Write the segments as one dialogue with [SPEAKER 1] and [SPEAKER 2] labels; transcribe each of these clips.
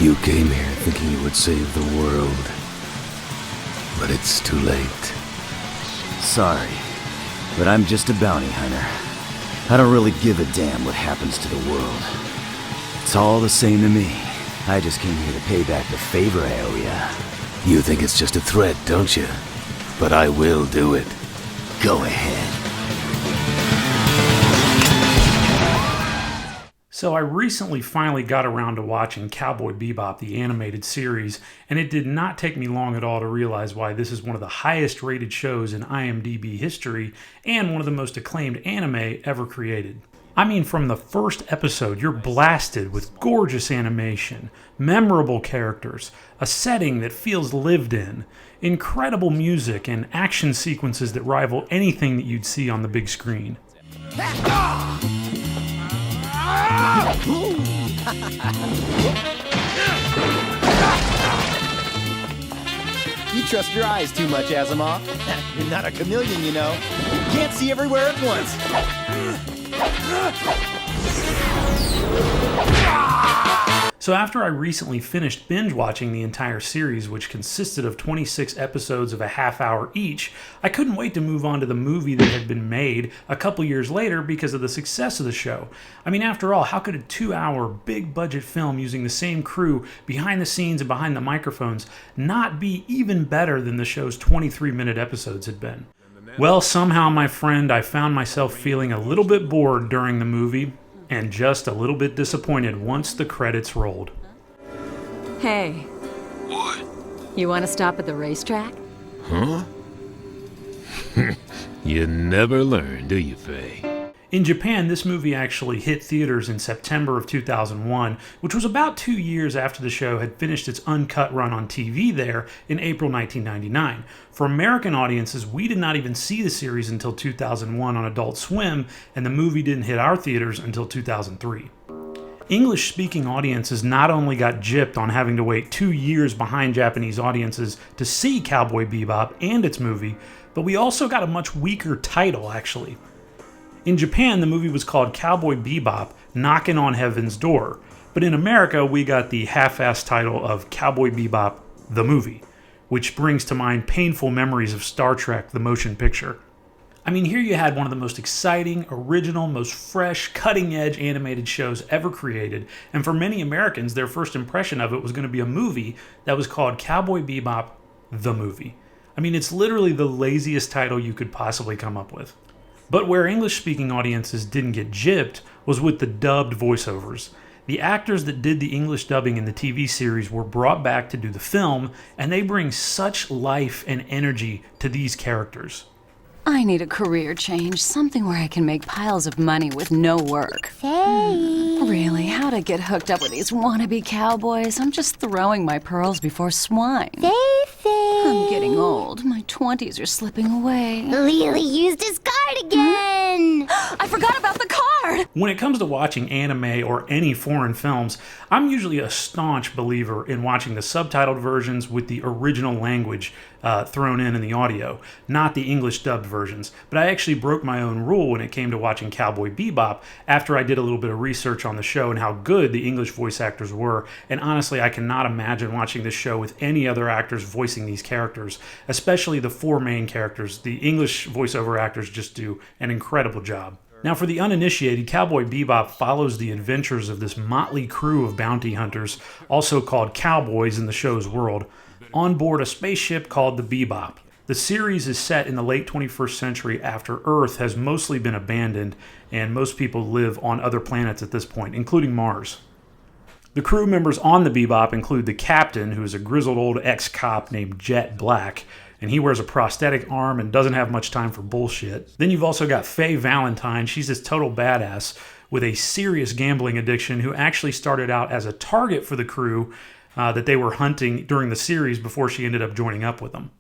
[SPEAKER 1] You came here thinking you would save the world, but it's too late.
[SPEAKER 2] Sorry, but I'm just a bounty hunter. I don't really give a damn what happens to the world. It's all the same to me. I just came here to pay back the favor I owe ya.
[SPEAKER 1] You think it's just a threat, don't you? But I will do it. Go ahead.
[SPEAKER 3] So I recently finally got around to watching Cowboy Bebop, the animated series, and it did not take me long at all to realize why this is one of the highest rated shows in IMDb history and one of the most acclaimed anime ever created. I mean, from the first episode, you're blasted with gorgeous animation, memorable characters, a setting that feels lived in, incredible music, and action sequences that rival anything that you'd see on the big screen.
[SPEAKER 4] You trust your eyes too much, Asimov. You're not a chameleon, you know. You can't see everywhere at once.
[SPEAKER 3] So after I recently finished binge watching the entire series, which consisted of 26 episodes of a half hour each, I couldn't wait to move on to the movie that had been made a couple years later because of the success of the show. I mean, after all, how could a 2-hour big budget film using the same crew behind the scenes and behind the microphones not be even better than the show's 23-minute episodes had been? Well, somehow, my friend, I found myself feeling a little bit bored during the movie, and just a little bit disappointed once the credits rolled.
[SPEAKER 5] Hey.
[SPEAKER 1] What?
[SPEAKER 5] You want to stop at the racetrack?
[SPEAKER 1] Huh? You never learn, do you, Faye?
[SPEAKER 3] In Japan, this movie actually hit theaters in September of 2001, which was about 2 years after the show had finished its uncut run on TV there in April 1999. For American audiences, we did not even see the series until 2001 on Adult Swim, and the movie didn't hit our theaters until 2003. English-speaking audiences not only got gypped on having to wait 2 years behind Japanese audiences to see Cowboy Bebop and its movie, but we also got a much weaker title, actually. In Japan, the movie was called Cowboy Bebop, Knockin' on Heaven's Door, but in America, we got the half-assed title of Cowboy Bebop, the movie, which brings to mind painful memories of Star Trek, the motion picture. I mean, here you had one of the most exciting, original, most fresh, cutting-edge animated shows ever created, and for many Americans, their first impression of it was going to be a movie that was called Cowboy Bebop, the movie. I mean, it's literally the laziest title you could possibly come up with. But where English-speaking audiences didn't get gypped was with the dubbed voiceovers. The actors that did the English dubbing in the TV series were brought back to do the film, and they bring such life and energy to these characters.
[SPEAKER 5] I need a career change, something where I can make piles of money with no work.
[SPEAKER 6] Faye.
[SPEAKER 5] Really, how to get hooked up with these wannabe cowboys? I'm just throwing my pearls before swine.
[SPEAKER 6] Faye.
[SPEAKER 5] I'm getting old. My 20s are slipping away.
[SPEAKER 6] Lily used his card again.
[SPEAKER 5] I forgot about the card!
[SPEAKER 3] When it comes to watching anime or any foreign films, I'm usually a staunch believer in watching the subtitled versions with the original language thrown in the audio, not the English dubbed versions. But I actually broke my own rule when it came to watching Cowboy Bebop after I did a little bit of research on the show and how good the English voice actors were. And honestly, I cannot imagine watching this show with any other actors voicing these characters, especially the 4 main characters. The English voiceover actors just do an incredible job. Now, for the uninitiated, Cowboy Bebop follows the adventures of this motley crew of bounty hunters, also called cowboys in the show's world, on board a spaceship called the Bebop. The series is set in the late 21st century after Earth has mostly been abandoned and most people live on other planets at this point, including Mars. The crew members on the Bebop include the captain, who is a grizzled old ex-cop named Jet Black, and he wears a prosthetic arm and doesn't have much time for bullshit. Then you've also got Faye Valentine. She's this total badass with a serious gambling addiction who actually started out as a target for the crew that they were hunting during the series before she ended up joining up with them.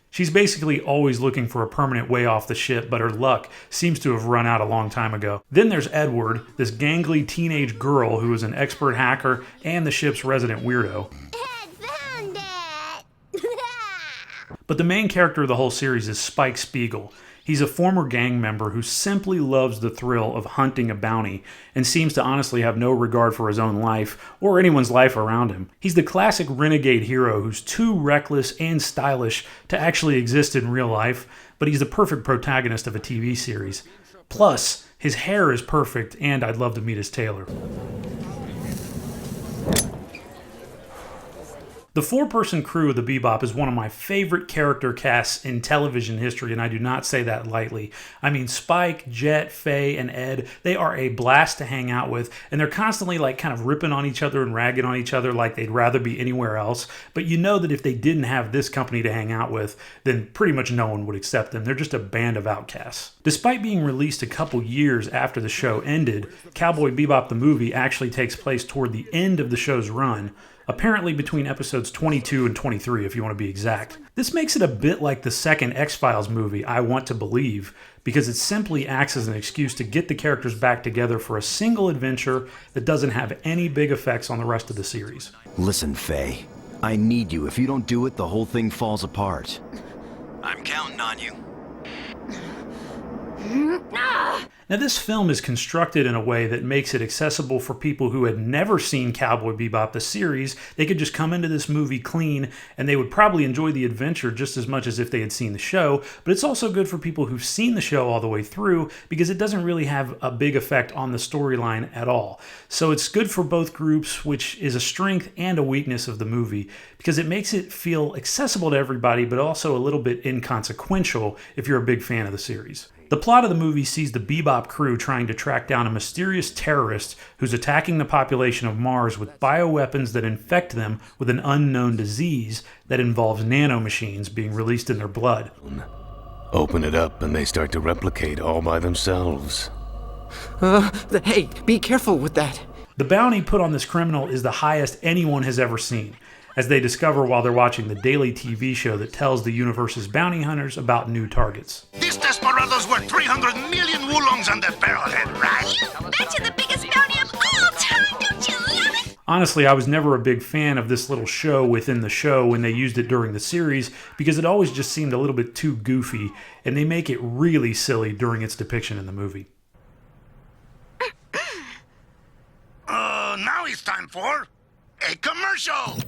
[SPEAKER 3] She's basically always looking for a permanent way off the ship, but her luck seems to have run out a long time ago. Then there's Edward, this gangly teenage girl who is an expert hacker and the ship's resident weirdo.
[SPEAKER 6] Ed found it.
[SPEAKER 3] But the main character of the whole series is Spike Spiegel. He's a former gang member who simply loves the thrill of hunting a bounty and seems to honestly have no regard for his own life or anyone's life around him. He's the classic renegade hero who's too reckless and stylish to actually exist in real life, but he's the perfect protagonist of a TV series. Plus, his hair is perfect, and I'd love to meet his tailor. The four-person crew of the Bebop is one of my favorite character casts in television history, and I do not say that lightly. I mean, Spike, Jet, Faye, and Ed, they are a blast to hang out with, and they're constantly like kind of ripping on each other and ragging on each other like they'd rather be anywhere else. But you know that if they didn't have this company to hang out with, then pretty much no one would accept them. They're just a band of outcasts. Despite being released a couple years after the show ended, Cowboy Bebop the movie actually takes place toward the end of the show's run, apparently between episodes 22 and 23, if you want to be exact. This makes it a bit like the second X-Files movie, I Want to Believe, because it simply acts as an excuse to get the characters back together for a single adventure that doesn't have any big effects on the rest of the series.
[SPEAKER 2] Listen, Faye. I need you. If you don't do it, the whole thing falls apart. I'm counting on you.
[SPEAKER 3] Now, this film is constructed in a way that makes it accessible for people who had never seen Cowboy Bebop the series. They could just come into this movie clean, and they would probably enjoy the adventure just as much as if they had seen the show. But it's also good for people who've seen the show all the way through, because it doesn't really have a big effect on the storyline at all. So it's good for both groups, which is a strength and a weakness of the movie, because it makes it feel accessible to everybody, but also a little bit inconsequential if you're a big fan of the series. The plot of the movie sees the Bebop crew trying to track down a mysterious terrorist who's attacking the population of Mars with bioweapons that infect them with an unknown disease that involves nanomachines being released in their blood.
[SPEAKER 1] Open it up and they start to replicate all by themselves.
[SPEAKER 7] Hey, be careful with that.
[SPEAKER 3] The bounty put on this criminal is the highest anyone has ever seen, as they discover while they're watching the daily TV show that tells the universe's bounty hunters about new targets.
[SPEAKER 8] These desperados were 300 million wulongs on the barrelhead, right?
[SPEAKER 6] You betcha the biggest bounty of all time, don't you love it?
[SPEAKER 3] Honestly, I was never a big fan of this little show within the show when they used it during the series, because it always just seemed a little bit too goofy, and they make it really silly during its depiction in the movie.
[SPEAKER 8] Now it's time for a commercial.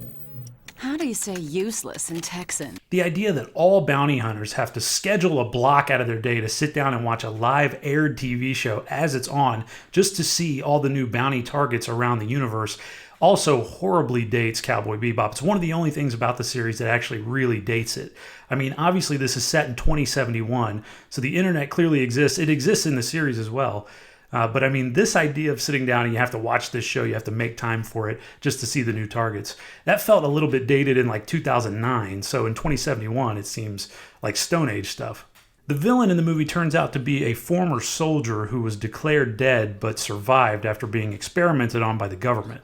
[SPEAKER 5] How do you say useless in Texan?
[SPEAKER 3] The idea that all bounty hunters have to schedule a block out of their day to sit down and watch a live aired TV show as it's on just to see all the new bounty targets around the universe also horribly dates Cowboy Bebop. It's one of the only things about the series that actually really dates it. I mean, obviously this is set in 2071, so the internet clearly exists. It exists in the series as well. But I mean, this idea of sitting down and you have to watch this show, you have to make time for it just to see the new targets, that felt a little bit dated in like 2009. So in 2071, it seems like Stone Age stuff. The villain in the movie turns out to be a former soldier who was declared dead but survived after being experimented on by the government.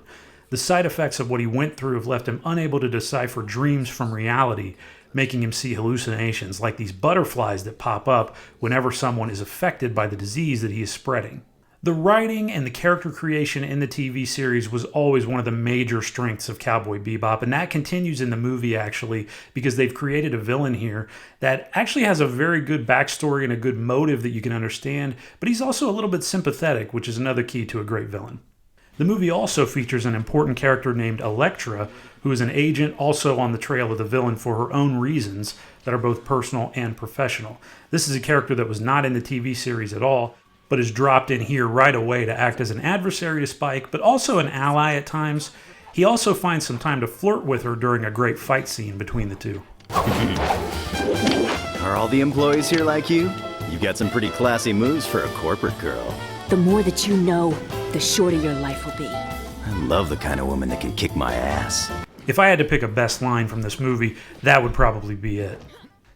[SPEAKER 3] The side effects of what he went through have left him unable to decipher dreams from reality, making him see hallucinations like these butterflies that pop up whenever someone is affected by the disease that he is spreading. The writing and the character creation in the TV series was always one of the major strengths of Cowboy Bebop, and that continues in the movie actually, because they've created a villain here that actually has a very good backstory and a good motive that you can understand, but he's also a little bit sympathetic, which is another key to a great villain. The movie also features an important character named Elektra, who is an agent also on the trail of the villain for her own reasons that are both personal and professional. This is a character that was not in the TV series at all, but is dropped in here right away to act as an adversary to Spike, but also an ally at times. He also finds some time to flirt with her during a great fight scene between the two.
[SPEAKER 2] Are all the employees here like you? You've got some pretty classy moves for a corporate girl.
[SPEAKER 9] The more that you know, the shorter your life will be.
[SPEAKER 2] I love the kind of woman that can kick my ass.
[SPEAKER 3] If I had to pick a best line from this movie, that would probably be it.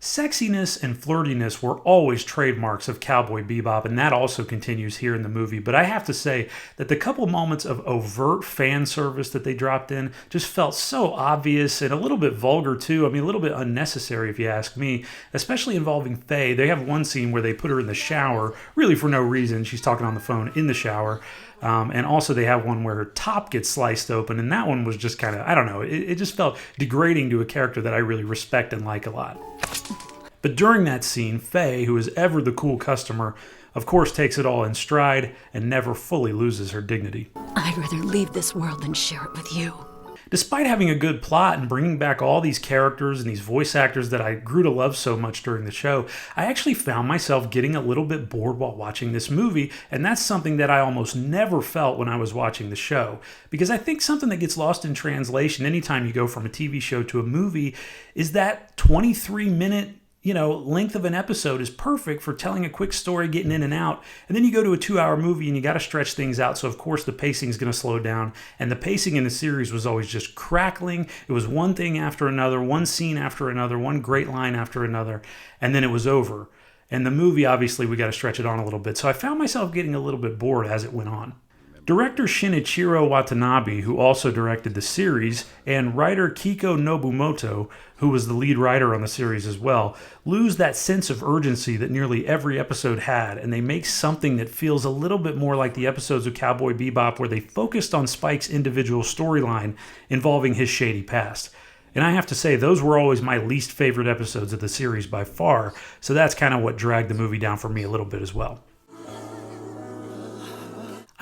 [SPEAKER 3] Sexiness and flirtiness were always trademarks of Cowboy Bebop, and that also continues here in the movie. But I have to say that the couple moments of overt fan service that they dropped in just felt so obvious and a little bit vulgar too. I mean, a little bit unnecessary if you ask me, especially involving Faye. They have one scene where they put her in the shower, really for no reason. She's talking on the phone in the shower. And also they have one where her top gets sliced open, and that one was just kind of, I don't know, it just felt degrading to a character that I really respect and like a lot. But during that scene, Faye, who is ever the cool customer, of course takes it all in stride and never fully loses her dignity.
[SPEAKER 9] I'd rather leave this world than share it with you.
[SPEAKER 3] Despite having a good plot and bringing back all these characters and these voice actors that I grew to love so much during the show, I actually found myself getting a little bit bored while watching this movie, and that's something that I almost never felt when I was watching the show. Because I think something that gets lost in translation anytime you go from a TV show to a movie is that 23-minute length of an episode is perfect for telling a quick story, getting in and out. And then you go to a 2-hour movie and you got to stretch things out. So of course the pacing is going to slow down. And the pacing in the series was always just crackling. It was one thing after another, one scene after another, one great line after another. And then it was over. And the movie, obviously, we got to stretch it on a little bit. So I found myself getting a little bit bored as it went on. Director Shinichiro Watanabe, who also directed the series, and writer Keiko Nobumoto, who was the lead writer on the series as well, lose that sense of urgency that nearly every episode had, and they make something that feels a little bit more like the episodes of Cowboy Bebop where they focused on Spike's individual storyline involving his shady past. And I have to say, those were always my least favorite episodes of the series by far, so that's kind of what dragged the movie down for me a little bit as well.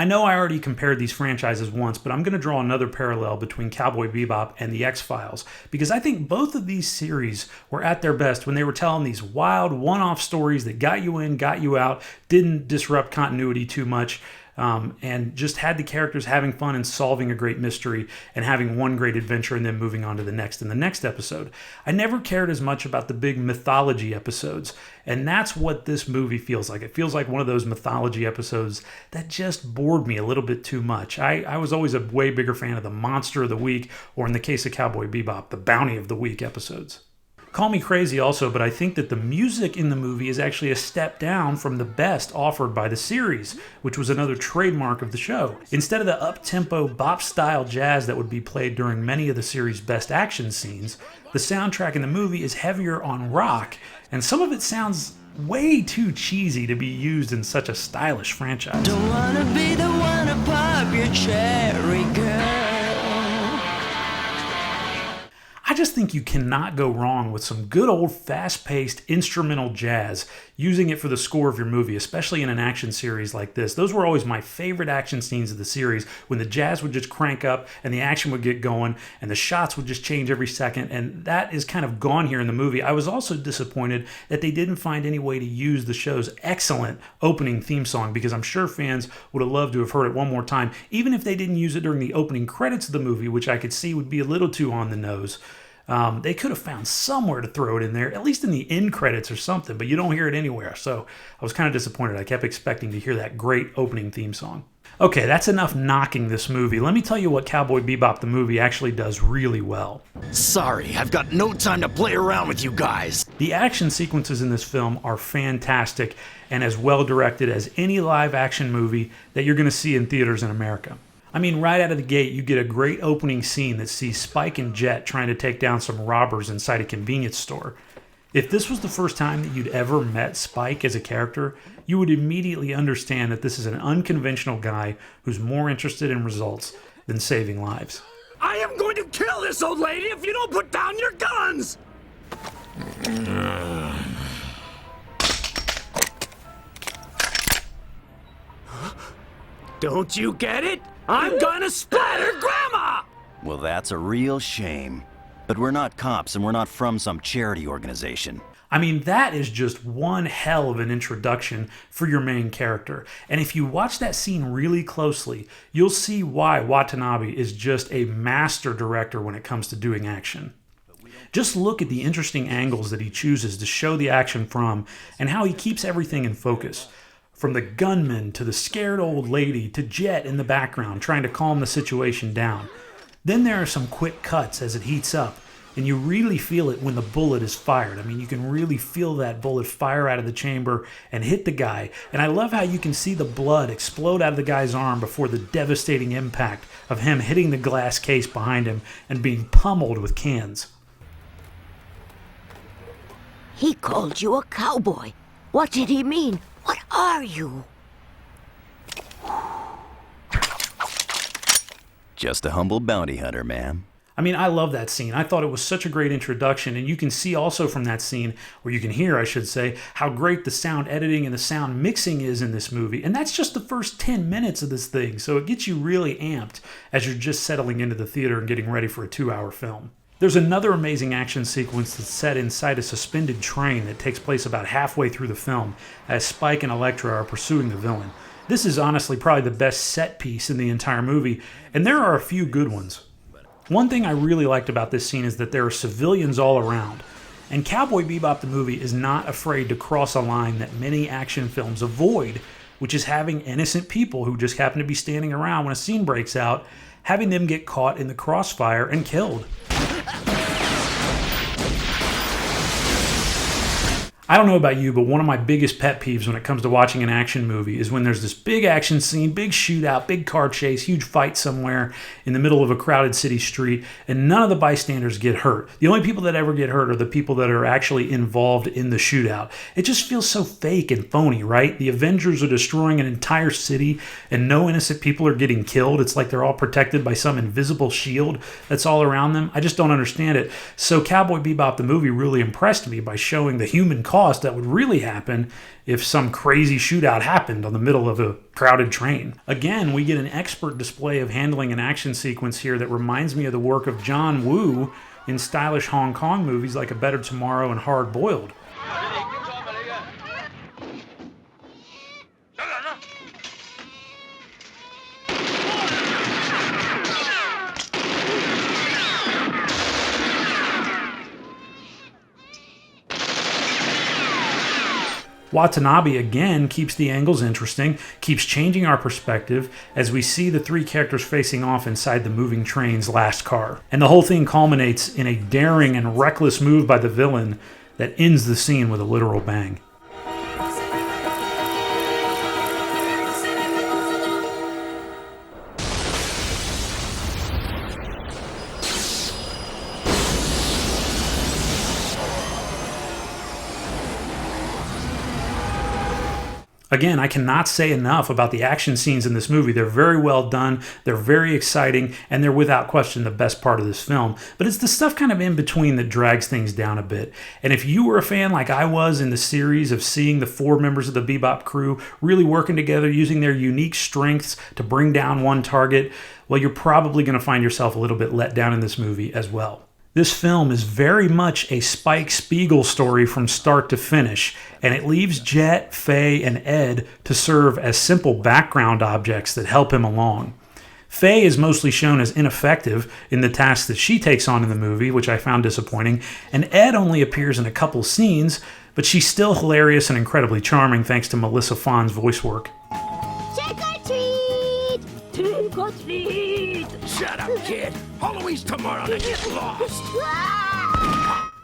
[SPEAKER 3] I know I already compared these franchises once, but I'm going to draw another parallel between Cowboy Bebop and The X-Files, because I think both of these series were at their best when they were telling these wild, one-off stories that got you in, got you out, didn't disrupt continuity too much, and just had the characters having fun and solving a great mystery and having one great adventure and then moving on to the next in the next episode. I never cared as much about the big mythology episodes, and that's what this movie feels like. It feels like one of those mythology episodes that just bored me a little bit too much. I was always a way bigger fan of the Monster of the Week, or in the case of Cowboy Bebop, the Bounty of the Week episodes. Call me crazy also, but I think that the music in the movie is actually a step down from the best offered by the series, which was another trademark of the show. Instead of the up-tempo, bop-style jazz that would be played during many of the series' best action scenes, the soundtrack in the movie is heavier on rock, and some of it sounds way too cheesy to be used in such a stylish franchise.
[SPEAKER 10] Don't wanna be the one to pop your cherry, girl.
[SPEAKER 3] I just think you cannot go wrong with some good old fast-paced instrumental jazz, using it for the score of your movie, especially in an action series like this. Those were always my favorite action scenes of the series, when the jazz would just crank up and the action would get going and the shots would just change every second, and that is kind of gone here in the movie. I was also disappointed that they didn't find any way to use the show's excellent opening theme song, because I'm sure fans would have loved to have heard it one more time, even if they didn't use it during the opening credits of the movie, which I could see would be a little too on the nose. They could have found somewhere to throw it in there, at least in the end credits or something, but you don't hear it anywhere, so I was kind of disappointed. I kept expecting to hear that great opening theme song. Okay, that's enough knocking this movie. Let me tell you what Cowboy Bebop the movie actually does really well.
[SPEAKER 2] Sorry, I've got no time to play around with you guys.
[SPEAKER 3] The action sequences in this film are fantastic and as well directed as any live action movie that you're going to see in theaters in America. I mean, right out of the gate, you get a great opening scene that sees Spike and Jet trying to take down some robbers inside a convenience store. If this was the first time that you'd ever met Spike as a character, you would immediately understand that this is an unconventional guy who's more interested in results than saving lives.
[SPEAKER 11] I am going to kill this old lady if you don't put down your guns! Don't you get it? I'm gonna splatter Grandma!
[SPEAKER 2] Well, that's a real shame. But we're not cops and we're not from some charity organization.
[SPEAKER 3] I mean, that is just one hell of an introduction for your main character. And if you watch that scene really closely, you'll see why Watanabe is just a master director when it comes to doing action. Just look at the interesting angles that he chooses to show the action from and how he keeps everything in focus. From the gunman to the scared old lady to Jet in the background trying to calm the situation down. Then there are some quick cuts as it heats up, and you really feel it when the bullet is fired. I mean, you can really feel that bullet fire out of the chamber and hit the guy. And I love how you can see the blood explode out of the guy's arm before the devastating impact of him hitting the glass case behind him and being pummeled with cans.
[SPEAKER 12] He called you a cowboy. What did he mean? What are you?
[SPEAKER 2] Just a humble bounty hunter, ma'am.
[SPEAKER 3] I mean, I love that scene. I thought it was such a great introduction, and you can see also from that scene, or you can hear, I should say, how great the sound editing and the sound mixing is in this movie. And that's just the first 10 minutes of this thing, so it gets you really amped as you're just settling into the theater and getting ready for a 2-hour film. There's another amazing action sequence that's set inside a suspended train that takes place about halfway through the film as Spike and Elektra are pursuing the villain. This is honestly probably the best set piece in the entire movie, and there are a few good ones. One thing I really liked about this scene is that there are civilians all around, and Cowboy Bebop the movie is not afraid to cross a line that many action films avoid, which is having innocent people who just happen to be standing around when a scene breaks out, having them get caught in the crossfire and killed. I don't know about you, but one of my biggest pet peeves when it comes to watching an action movie is when there's this big action scene, big shootout, big car chase, huge fight somewhere in the middle of a crowded city street, and none of the bystanders get hurt. The only people that ever get hurt are the people that are actually involved in the shootout. It just feels so fake and phony, right? The Avengers are destroying an entire city, and no innocent people are getting killed. It's like they're all protected by some invisible shield that's all around them. I just don't understand it. So Cowboy Bebop the movie really impressed me by showing the human cost that would really happen if some crazy shootout happened on the middle of a crowded train. Again, we get an expert display of handling an action sequence here that reminds me of the work of John Woo in stylish Hong Kong movies like A Better Tomorrow and Hard Boiled. Watanabe again keeps the angles interesting, keeps changing our perspective as we see the three characters facing off inside the moving train's last car. And the whole thing culminates in a daring and reckless move by the villain that ends the scene with a literal bang. Again, I cannot say enough about the action scenes in this movie. They're very well done, they're very exciting, and they're without question the best part of this film. But it's the stuff kind of in between that drags things down a bit. And if you were a fan like I was in the series of seeing the 4 members of the Bebop crew really working together, using their unique strengths to bring down one target, well, you're probably going to find yourself a little bit let down in this movie as well. This film is very much a Spike Spiegel story from start to finish, and it leaves Jet, Faye, and Ed to serve as simple background objects that help him along. Faye is mostly shown as ineffective in the tasks that she takes on in the movie, which I found disappointing, and Ed only appears in a couple scenes, but she's still hilarious and incredibly charming thanks to Melissa Fahn's voice work.
[SPEAKER 12] Trick or treat!
[SPEAKER 11] Trick or treat! Shut up, kid! Halloween's tomorrow and get lost!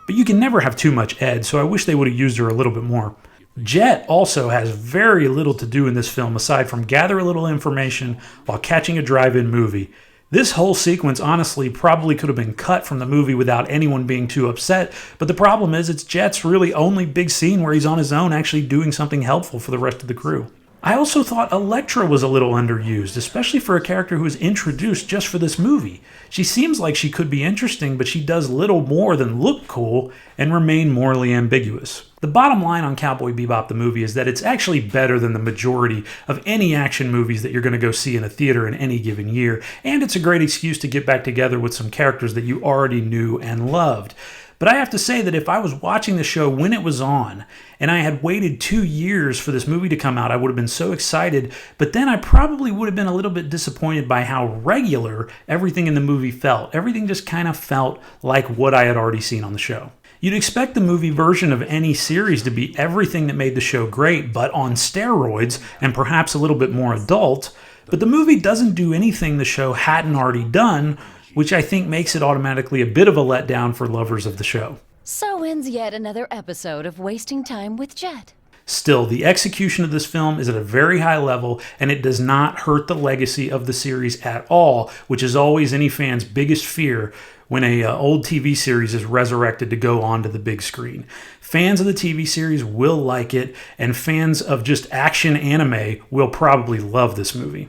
[SPEAKER 3] But you can never have too much Ed, so I wish they would have used her a little bit more. Jet also has very little to do in this film aside from gather a little information while catching a drive-in movie. This whole sequence honestly probably could have been cut from the movie without anyone being too upset, but the problem is it's Jet's really only big scene where he's on his own actually doing something helpful for the rest of the crew. I also thought Elektra was a little underused, especially for a character who was introduced just for this movie. She seems like she could be interesting, but she does little more than look cool and remain morally ambiguous. The bottom line on Cowboy Bebop the movie is that it's actually better than the majority of any action movies that you're going to go see in a theater in any given year, and it's a great excuse to get back together with some characters that you already knew and loved. But I have to say that if I was watching the show when it was on, and I had waited 2 years for this movie to come out, I would have been so excited, but then I probably would have been a little bit disappointed by how regular everything in the movie felt. Everything just kind of felt like what I had already seen on the show. You'd expect the movie version of any series to be everything that made the show great, but on steroids, and perhaps a little bit more adult, but the movie doesn't do anything the show hadn't already done, which I think makes it automatically a bit of a letdown for lovers of the show.
[SPEAKER 5] So ends yet another episode of Wasting Time with Jet.
[SPEAKER 3] Still, the execution of this film is at a very high level, and it does not hurt the legacy of the series at all, which is always any fan's biggest fear when a old TV series is resurrected to go onto the big screen. Fans of the TV series will like it, and fans of just action anime will probably love this movie.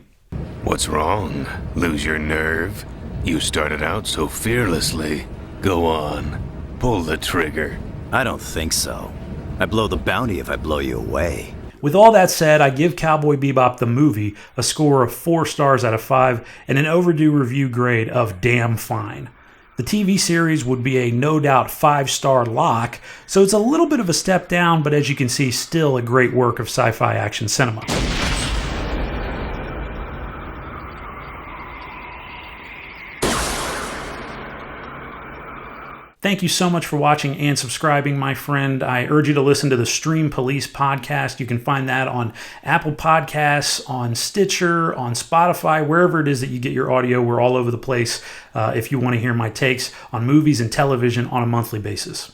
[SPEAKER 1] What's wrong? Lose your nerve? You started out so fearlessly. Go on. Pull the trigger.
[SPEAKER 2] I don't think so. I blow the bounty if I blow you away.
[SPEAKER 3] With all that said, I give Cowboy Bebop the movie a score of 4 stars out of 5 and an Overdue review grade of damn fine. The TV series would be a no doubt 5-star lock, so it's a little bit of a step down, but as you can see, still a great work of sci-fi action cinema. Thank you so much for watching and subscribing, my friend. I urge you to listen to the Stream Police podcast. You can find that on Apple Podcasts, on Stitcher, on Spotify, wherever it is that you get your audio. We're all over the place if you want to hear my takes on movies and television on a monthly basis.